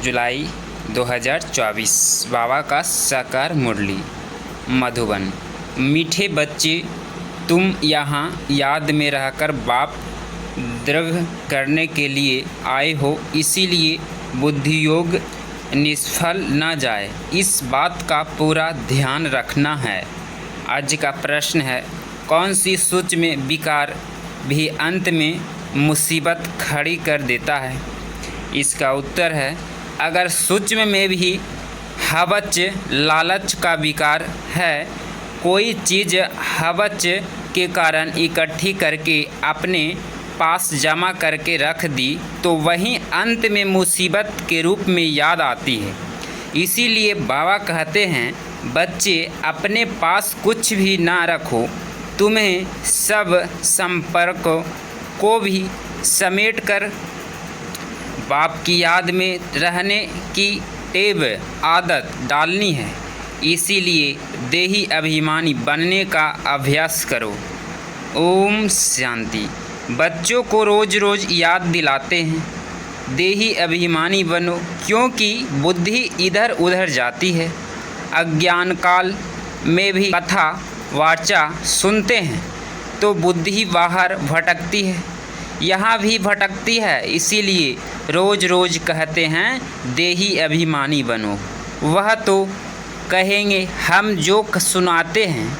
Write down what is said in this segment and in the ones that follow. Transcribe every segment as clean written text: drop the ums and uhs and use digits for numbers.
जुलाई 2024। बाबा का साकार मुरली। मधुबन। मीठे बच्चे, तुम यहाँ याद में रहकर बाप दृढ़ करने के लिए आए हो, इसीलिए बुद्धि योग निष्फल न जाए, इस बात का पूरा ध्यान रखना है। आज का प्रश्न है, कौन सी सूक्ष्म विकार भी अंत में मुसीबत खड़ी कर देता है? इसका उत्तर है, अगर सूक्ष्म में भी हवच लालच का विकार है, कोई चीज़ हवच के कारण इकट्ठी करके अपने पास जमा करके रख दी तो वही अंत में मुसीबत के रूप में याद आती है। इसीलिए बाबा कहते हैं, बच्चे अपने पास कुछ भी ना रखो, तुम्हें सब संपर्क को भी समेट कर बाप की याद में रहने की टेव आदत डालनी है। इसीलिए देही अभिमानी बनने का अभ्यास करो। ओम शांति। बच्चों को रोज़ रोज़ याद दिलाते हैं, देही अभिमानी बनो, क्योंकि बुद्धि इधर उधर जाती है। अज्ञान काल में भी कथा वार्ता सुनते हैं तो बुद्धि बाहर भटकती है, यहाँ भी भटकती है। इसीलिए रोज़ रोज़ कहते हैं, देही अभिमानी बनो। वह तो कहेंगे, हम जो सुनाते हैं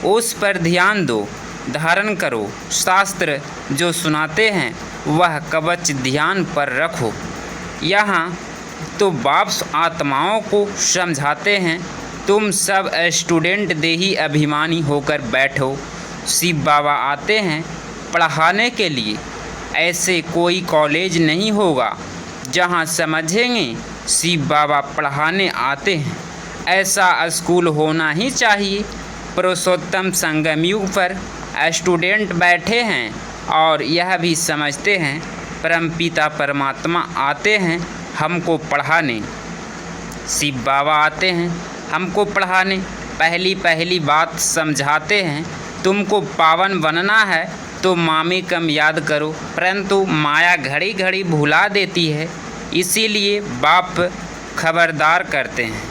उस पर ध्यान दो, धारण करो। शास्त्र जो सुनाते हैं वह कवच ध्यान पर रखो। यहाँ तो बाप आत्माओं को समझाते हैं, तुम सब स्टूडेंट देही अभिमानी होकर बैठो। शिव बाबा आते हैं पढ़ाने के लिए। ऐसे कोई कॉलेज नहीं होगा जहाँ समझेंगे शिव बाबा पढ़ाने आते हैं। ऐसा स्कूल होना ही चाहिए। पुरुषोत्तम संगम युग पर स्टूडेंट बैठे हैं और यह भी समझते हैं, परमपिता परमात्मा आते हैं हमको पढ़ाने। शिव बाबा आते हैं हमको पढ़ाने। पहली पहली बात समझाते हैं, तुमको पावन बनना है तो मामी कम याद करो, परंतु माया घड़ी घड़ी भुला देती है। इसीलिए बाप खबरदार करते हैं,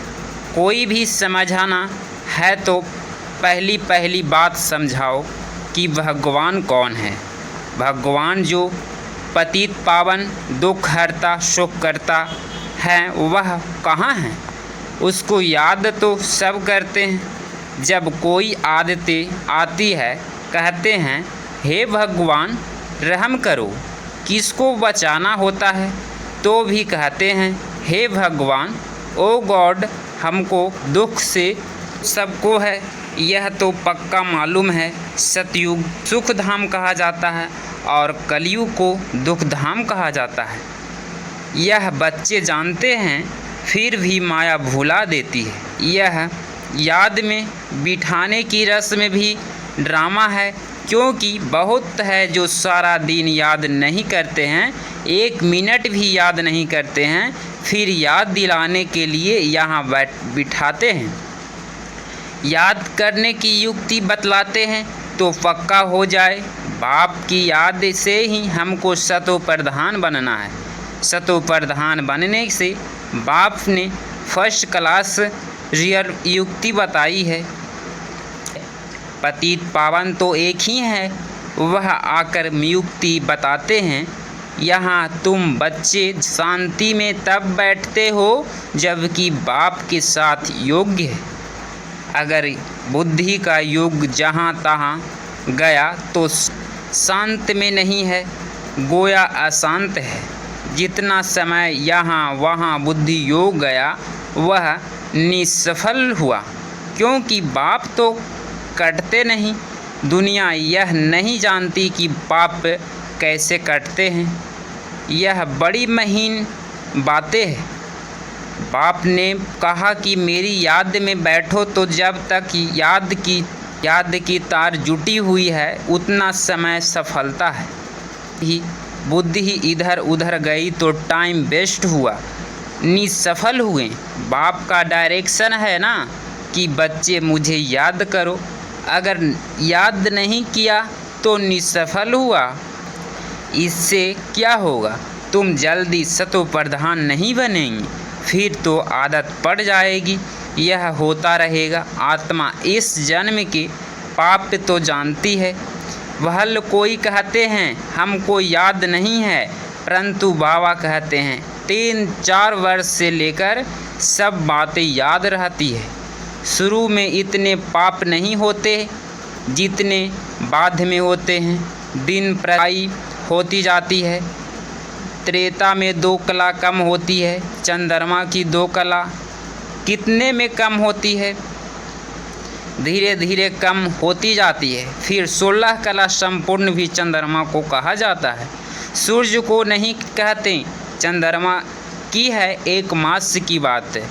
कोई भी समझाना है तो पहली पहली बात समझाओ कि भगवान कौन है। भगवान जो पतित पावन दुख हरता सुख करता है, वह कहाँ है? उसको याद तो सब करते हैं। जब कोई आदतें आती है कहते हैं, हे भगवान रहम करो। किसको बचाना होता है तो भी कहते हैं, हे भगवान ओ गॉड हमको दुख से सबको है। यह तो पक्का मालूम है, सतयुग सुख धाम कहा जाता है और कलयुग को दुख धाम कहा जाता है। यह बच्चे जानते हैं, फिर भी माया भुला देती है। यह याद में बिठाने की रस्म भी ड्रामा है, क्योंकि बहुत है जो सारा दिन याद नहीं करते हैं, एक मिनट भी याद नहीं करते हैं, फिर याद दिलाने के लिए यहाँ बिठाते हैं। याद करने की युक्ति बतलाते हैं तो पक्का हो जाए। बाप की याद से ही हमको सतो प्रधान बनना है। सतो प्रधान बनने से बाप ने फर्स्ट क्लास रियल युक्ति बताई है। पतित पावन तो एक ही है, वह आकर युक्ति बताते हैं। यहाँ तुम बच्चे शांति में तब बैठते हो जबकि बाप के साथ योग्य है। अगर बुद्धि का योग जहाँ तहाँ गया तो शांत में नहीं है, गोया अशांत है। जितना समय यहाँ वहाँ बुद्धि योग गया वह निष्फल हुआ, क्योंकि बाप तो कटते नहीं। दुनिया यह नहीं जानती कि पाप कैसे कटते हैं। यह बड़ी महीन बातें हैं। बाप ने कहा कि मेरी याद में बैठो, तो जब तक याद की तार जुटी हुई है उतना समय सफलता है। ही बुद्धि इधर उधर गई तो टाइम वेस्ट हुआ, निसफल हुए। बाप का डायरेक्शन है ना कि बच्चे मुझे याद करो। अगर याद नहीं किया तो निसफल हुआ। इससे क्या होगा? तुम जल्दी शतोप्रधान नहीं बनेंगे, फिर तो आदत पड़ जाएगी। यह होता रहेगा। आत्मा इस जन्म के पाप तो जानती है। वह कोई कहते हैं हमको याद नहीं है, परंतु बाबा कहते हैं 3-4 वर्ष से लेकर सब बातें याद रहती है। शुरू में इतने पाप नहीं होते जितने बाद में होते हैं। दिन प्रयाई होती जाती है। त्रेता में 2 कला कम होती है। चंद्रमा की 2 कला कितने में कम होती है? धीरे धीरे कम होती जाती है। फिर 16 कला संपूर्ण भी चंद्रमा को कहा जाता है। सूर्य को नहीं कहते, चंद्रमा की है एक मास की बात।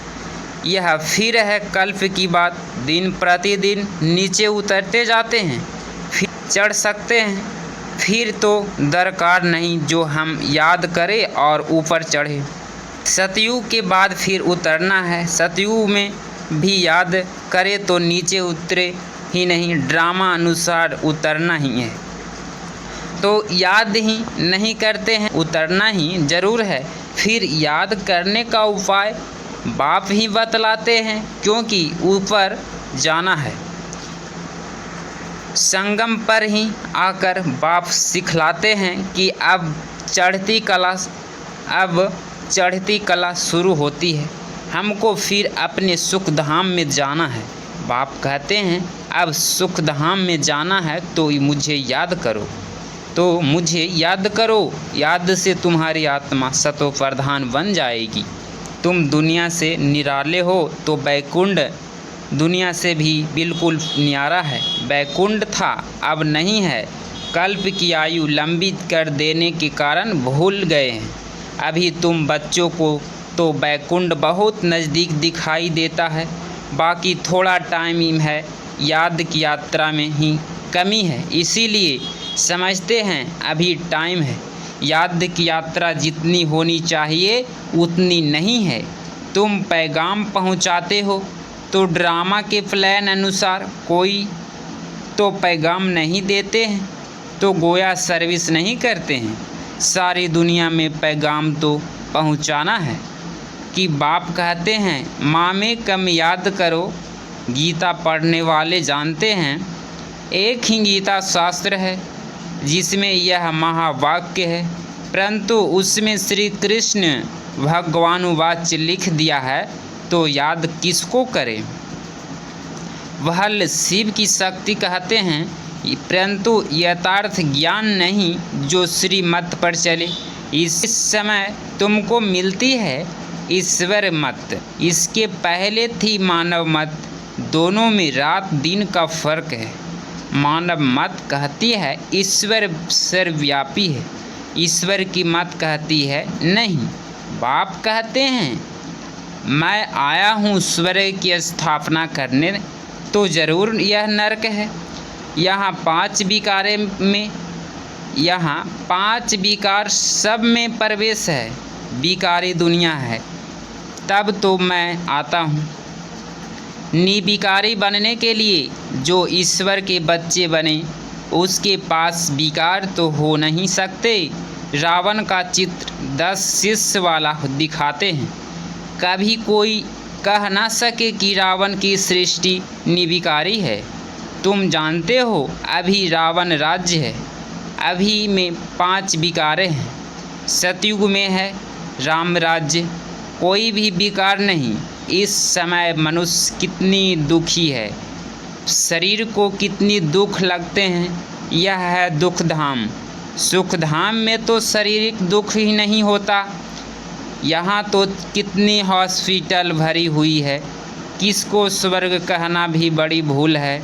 यह फिर है कल्प की बात। दिन प्रतिदिन नीचे उतरते जाते हैं, फिर चढ़ सकते हैं। फिर तो दरकार नहीं जो हम याद करें और ऊपर चढ़े। सतयुग के बाद फिर उतरना है। सतयुग में भी याद करे तो नीचे उतरे ही नहीं, ड्रामा अनुसार उतरना ही है। तो याद ही नहीं करते हैं, उतरना ही जरूर है। फिर याद करने का उपाय बाप ही बतलाते हैं, क्योंकि ऊपर जाना है। संगम पर ही आकर बाप सिखलाते हैं कि अब चढ़ती कला शुरू होती है। हमको फिर अपने सुख धाम में जाना है। बाप कहते हैं अब सुख धाम में जाना है तो मुझे याद करो, तो मुझे याद करो। याद से तुम्हारी आत्मा शतोप्रधान बन जाएगी। तुम दुनिया से निराले हो तो बैकुंठ दुनिया से भी बिल्कुल न्यारा है। बैकुंठ था, अब नहीं है। कल्प की आयु लंबी कर देने के कारण भूल गए हैं। अभी तुम बच्चों को तो बैकुंठ बहुत नज़दीक दिखाई देता है। बाकी थोड़ा टाइम है। याद की यात्रा में ही कमी है, इसीलिए समझते हैं अभी टाइम है। याद की यात्रा जितनी होनी चाहिए उतनी नहीं है। तुम पैगाम पहुंचाते हो तो ड्रामा के प्लान अनुसार, कोई तो पैगाम नहीं देते हैं तो गोया सर्विस नहीं करते हैं। सारी दुनिया में पैगाम तो पहुंचाना है कि बाप कहते हैं माँ में कम याद करो। गीता पढ़ने वाले जानते हैं एक ही गीता शास्त्र है जिसमें यह महावाक्य है, परंतु उसमें श्री कृष्ण भगवानुवाच लिख दिया है, तो याद किसको करें। वह शिव की शक्ति कहते हैं, परंतु यथार्थ ज्ञान नहीं जो श्रीमत पर चले। इस समय तुमको मिलती है ईश्वर मत, इसके पहले थी मानव मत। दोनों में रात दिन का फर्क है। मानव मत कहती है ईश्वर सर्वव्यापी है, ईश्वर की मत कहती है नहीं। बाप कहते हैं मैं आया हूँ स्वर्ग की स्थापना करने, तो ज़रूर यह नरक है। यहाँ 5 विकार सब में प्रवेश है। विकारी दुनिया है, तब तो मैं आता हूँ। निर्विकारी बनने के लिए जो ईश्वर के बच्चे बने उसके पास विकार तो हो नहीं सकते। रावण का चित्र 10 शिष्य वाला दिखाते हैं। कभी कोई कह ना सके कि रावण की सृष्टि निर्विकारी है। तुम जानते हो अभी रावण राज्य है, अभी में 5 विकारें हैं। सतयुग में है राम राज्य, कोई भी विकार नहीं। इस समय मनुष्य कितनी दुखी है, शरीर को कितनी दुख लगते हैं। यह है दुख धाम। सुख धाम में तो शारीरिक दुख ही नहीं होता। यहाँ तो कितनी हॉस्पिटल भरी हुई है। किसको स्वर्ग कहना भी बड़ी भूल है।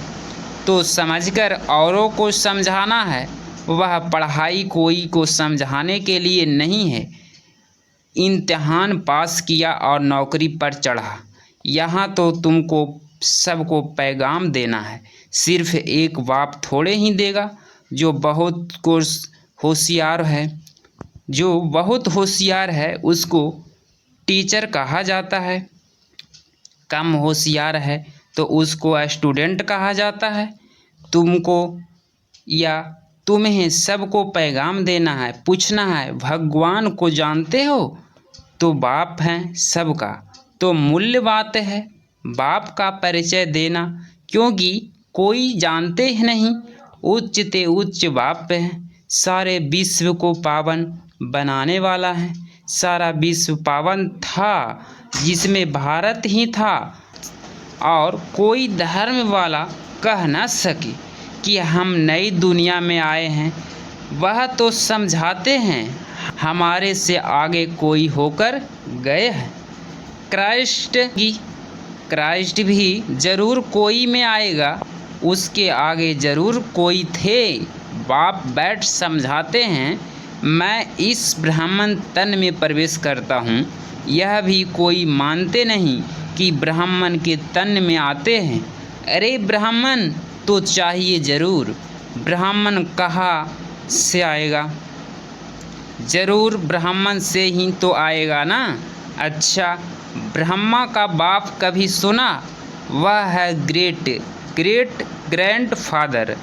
तो समझकर औरों को समझाना है। वह पढ़ाई कोई को समझाने के लिए नहीं है। इम्तिहान पास किया और नौकरी पर चढ़ा। यहाँ तो तुमको सबको पैगाम देना है। सिर्फ एक बाप थोड़े ही देगा। जो बहुत होशियार है उसको टीचर कहा जाता है। कम होशियार है तो उसको स्टूडेंट कहा जाता है। तुम्हें सबको पैगाम देना है, पूछना है भगवान को जानते हो? तो बाप हैं सबका, तो मूल्य बात है बाप का परिचय देना, क्योंकि कोई जानते ही नहीं। उच्च ते उच्च बाप है, सारे विश्व को पावन बनाने वाला है। सारा विश्व पावन था जिसमें भारत ही था, और कोई धर्म वाला कह न सके कि हम नई दुनिया में आए हैं। वह तो समझाते हैं हमारे से आगे कोई होकर गए हैं। क्राइस्ट भी जरूर कोई में आएगा, उसके आगे जरूर कोई थे। बाप बैठ समझाते हैं मैं इस ब्राह्मण तन में प्रवेश करता हूँ। यह भी कोई मानते नहीं कि ब्राह्मण के तन में आते हैं। अरे ब्राह्मण तो चाहिए जरूर, ब्राह्मण कहाँ से आएगा? जरूर ब्राह्मण से ही तो आएगा ना। अच्छा, ब्रह्मा का बाप कभी सुना? वह है ग्रेट ग्रैंडफादर।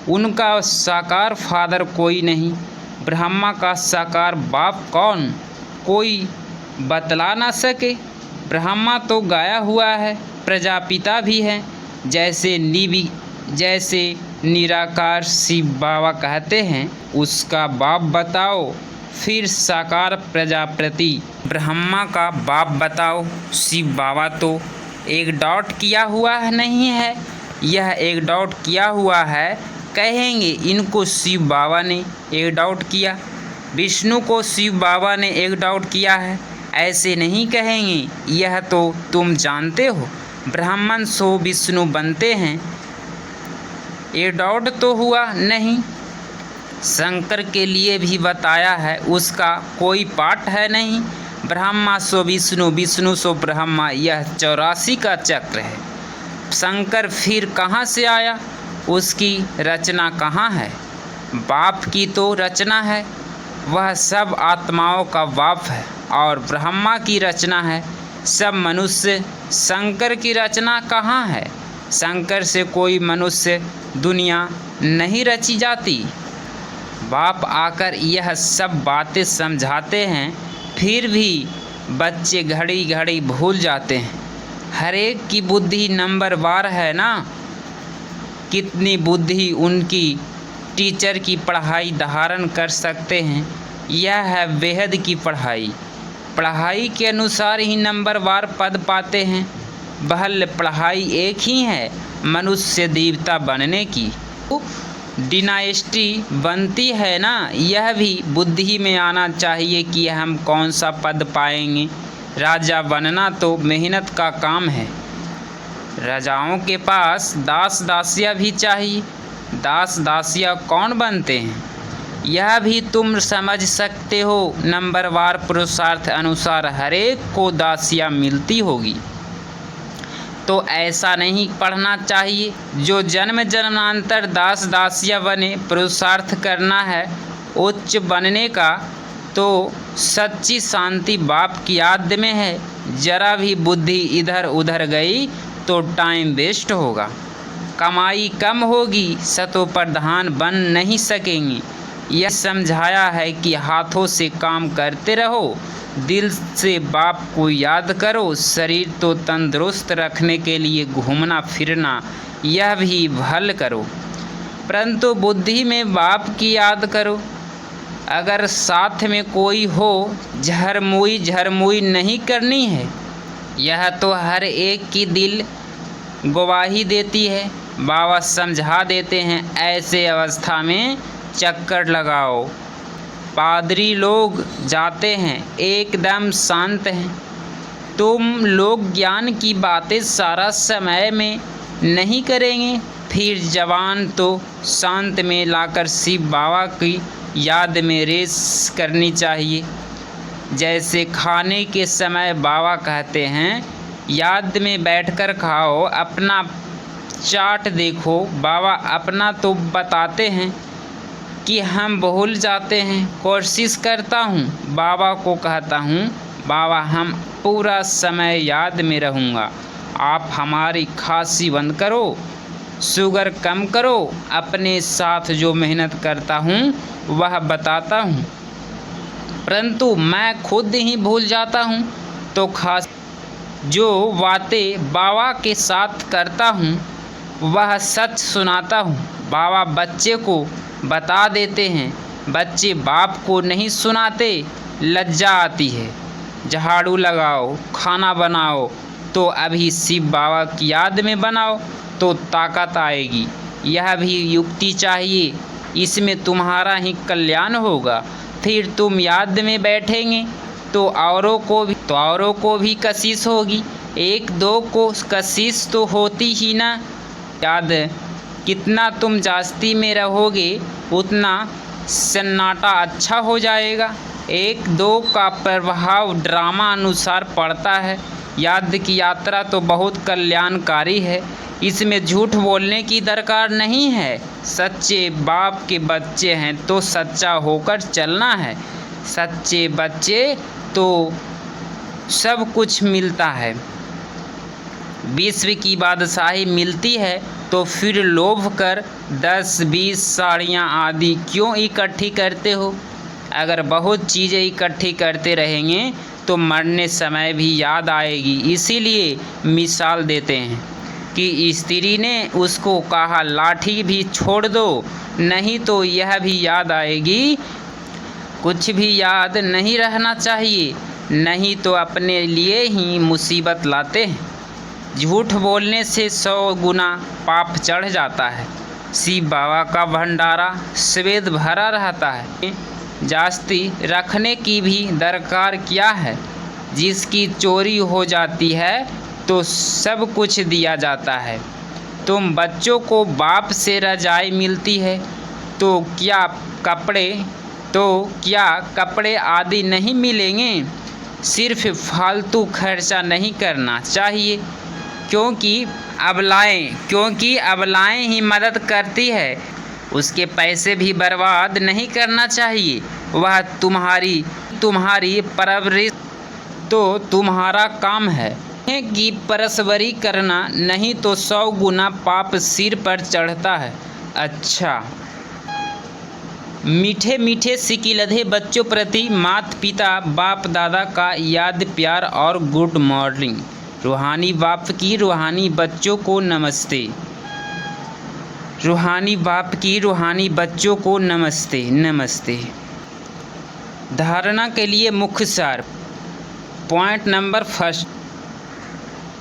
उनका साकार फादर कोई नहीं। ब्रह्मा का साकार बाप कौन? कोई बतला ना सके। ब्रह्मा तो गाया हुआ है, प्रजापिता भी है। जैसे निराकार शिव बाबा कहते हैं, उसका बाप बताओ। फिर साकार प्रजापति ब्रह्मा का बाप बताओ। शिव बाबा तो एक डॉट किया हुआ नहीं है, यह एक डॉट किया हुआ है। कहेंगे इनको शिव बाबा ने एक डॉट किया, विष्णु को शिव बाबा ने एक डॉट किया है, ऐसे नहीं कहेंगे। यह तो तुम जानते हो, ब्राह्मण सो विष्णु बनते हैं। ये डॉट तो हुआ नहीं। शंकर के लिए भी बताया है, उसका कोई पाठ है नहीं। ब्रह्मा सो विष्णु, विष्णु सो ब्रह्मा, यह 84 का चक्र है। शंकर फिर कहाँ से आया? उसकी रचना कहाँ है? बाप की तो रचना है, वह सब आत्माओं का बाप है। और ब्रह्मा की रचना है सब मनुष्य। शंकर की रचना कहाँ है? शंकर से कोई मनुष्य दुनिया नहीं रची जाती। बाप आकर यह सब बातें समझाते हैं, फिर भी बच्चे घड़ी घड़ी भूल जाते हैं। हर एक की बुद्धि नंबरवार है ना। कितनी बुद्धि उनकी टीचर की पढ़ाई धारण कर सकते हैं। यह है बेहद की पढ़ाई। पढ़ाई के अनुसार ही नंबरवार पद पाते हैं। बहल पढ़ाई एक ही है, मनुष्य देवता बनने की डिनाइस्टी बनती है ना। यह भी बुद्धि में आना चाहिए कि हम कौन सा पद पाएंगे। राजा बनना तो मेहनत का काम है। राजाओं के पास दास दासियाँ भी चाहिए। दास दासियाँ कौन बनते हैं, यह भी तुम समझ सकते हो। नंबरवार पुरुषार्थ अनुसार हरेक को दासियाँ मिलती होगी। तो ऐसा नहीं पढ़ना चाहिए जो जन्म जन्मांतर दास दासिया बने। पुरुषार्थ करना है उच्च बनने का, तो सच्ची शांति बाप की याद में है। जरा भी बुद्धि इधर उधर गई तो टाइम वेस्ट होगा, कमाई कम होगी, सतो प्रधान बन नहीं सकेंगे। यह समझाया है कि हाथों से काम करते रहो, दिल से बाप को याद करो। शरीर तो तंदुरुस्त रखने के लिए घूमना फिरना यह भी भल करो, परंतु बुद्धि में बाप की याद करो। अगर साथ में कोई हो, झरमुई नहीं करनी है। यह तो हर एक की दिल गवाही देती है। बाबा समझा देते हैं, ऐसे अवस्था में चक्कर लगाओ। पादरी लोग जाते हैं, एकदम शांत हैं। तुम लोग ज्ञान की बातें सारा समय में नहीं करेंगे, फिर जवान तो शांत में लाकर शिव बाबा की याद में रेस करनी चाहिए। जैसे खाने के समय बाबा कहते हैं, याद में बैठकर खाओ, अपना चाट देखो। बाबा अपना तो बताते हैं कि हम भूल जाते हैं। कोशिश करता हूँ, बाबा को कहता हूँ, बाबा हम पूरा समय याद में रहूँगा, आप हमारी खांसी बंद करो। शुगर कम करो, अपने साथ जो मेहनत करता हूँ वह बताता हूँ, परंतु मैं खुद ही भूल जाता हूँ। तो खास जो बातें बाबा के साथ करता हूँ वह सच सुनाता हूँ। बाबा बच्चे को बता देते हैं, बच्चे बाप को नहीं सुनाते, लज्जा आती है। झाड़ू लगाओ, खाना बनाओ तो अभी शिव बाबा की याद में बनाओ तो ताकत आएगी। यह भी युक्ति चाहिए, इसमें तुम्हारा ही कल्याण होगा। फिर तुम याद में बैठेंगे तो औरों को भी कशिश होगी। एक दो को कशिश तो होती ही ना। याद कितना तुम जास्ती में रहोगे उतना सन्नाटा अच्छा हो जाएगा। एक दो का प्रभाव ड्रामा अनुसार पड़ता है। याद की यात्रा तो बहुत कल्याणकारी है, इसमें झूठ बोलने की दरकार नहीं है। सच्चे बाप के बच्चे हैं तो सच्चा होकर चलना है। सच्चे बच्चे तो सब कुछ मिलता है। विश्व की बादशाही मिलती है तो फिर लोभ कर 10-20 साड़ियाँ आदि क्यों इकट्ठी करते हो? अगर बहुत चीज़ें इकट्ठी करते रहेंगे तो मरने समय भी याद आएगी। इसीलिए मिसाल देते हैं कि स्त्री ने उसको कहा लाठी भी छोड़ दो, नहीं तो यह भी याद आएगी। कुछ भी याद नहीं रहना चाहिए, नहीं तो अपने लिए ही मुसीबत लाते हैं। झूठ बोलने से 100 गुना पाप चढ़ जाता है। शिव बाबा का भंडारा स्वेद भरा रहता है, जास्ती रखने की भी दरकार क्या है? जिसकी चोरी हो जाती है तो सब कुछ दिया जाता है। तुम बच्चों को बाप से रजाई मिलती है तो क्या कपड़े आदि नहीं मिलेंगे? सिर्फ फालतू खर्चा नहीं करना चाहिए, क्योंकि अबलाएं ही मदद करती है। उसके पैसे भी बर्बाद नहीं करना चाहिए। वह तुम्हारी परवरिश तो तुम्हारा काम है कि परसवरी करना, नहीं तो 100 गुना पाप सिर पर चढ़ता है। अच्छा, मीठे मीठे सिकिलधे बच्चों प्रति माता पिता बाप दादा का याद प्यार और गुड मॉर्निंग। रूहानी बाप की रूहानी बच्चों को नमस्ते। रूहानी बाप की रूहानी बच्चों को नमस्ते नमस्ते। धारणा के लिए मुख्य सार। पॉइंट नंबर 1,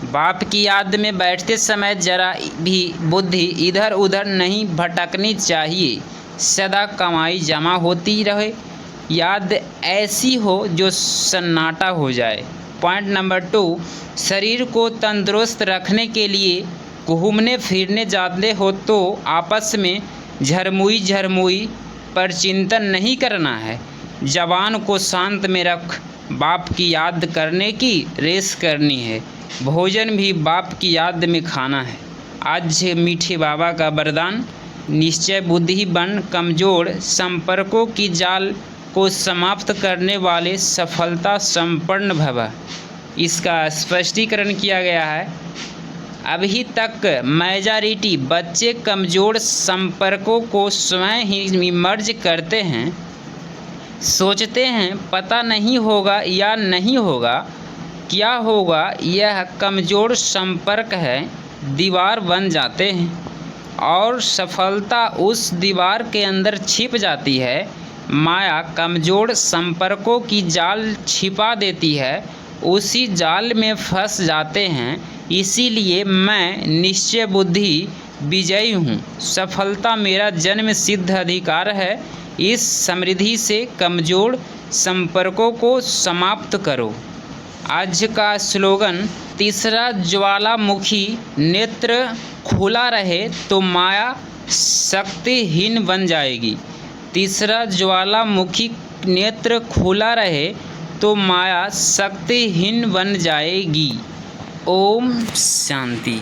बाप की याद में बैठते समय जरा भी बुद्धि इधर उधर नहीं भटकनी चाहिए। सदा कमाई जमा होती रहे, याद ऐसी हो जो सन्नाटा हो जाए। पॉइंट नंबर 2, शरीर को तंदुरुस्त रखने के लिए घूमने फिरने जाते हो तो आपस में झरमुई पर चिंतन नहीं करना है। जबान को शांत में रख बाप की याद करने की रेस करनी है। भोजन भी बाप की याद में खाना है। आज मीठे बाबा का वरदान, निश्चय बुद्धि बन कमजोर, संपर्कों की जाल को समाप्त करने वाले सफलता संपन्न भव। इसका स्पष्टीकरण किया गया है। अभी तक मेजॉरिटी बच्चे कमज़ोर संपर्कों को स्वयं ही मर्ज करते हैं। सोचते हैं पता नहीं होगा या नहीं होगा, क्या होगा, यह कमज़ोर संपर्क है, दीवार बन जाते हैं और सफलता उस दीवार के अंदर छिप जाती है। माया कमज़ोर संपर्कों की जाल छिपा देती है, उसी जाल में फंस जाते हैं। इसीलिए मैं निश्चय बुद्धि विजयी हूँ। सफलता मेरा जन्म सिद्ध अधिकार है। इस समृद्धि से कमज़ोर संपर्कों को समाप्त करो। आज का स्लोगन, तीसरा ज्वालामुखी नेत्र खुला रहे तो माया शक्तिहीन बन जाएगी। तीसरा ज्वालामुखी नेत्र खुला रहे तो माया शक्तिहीन बन जाएगी। ओम शांति।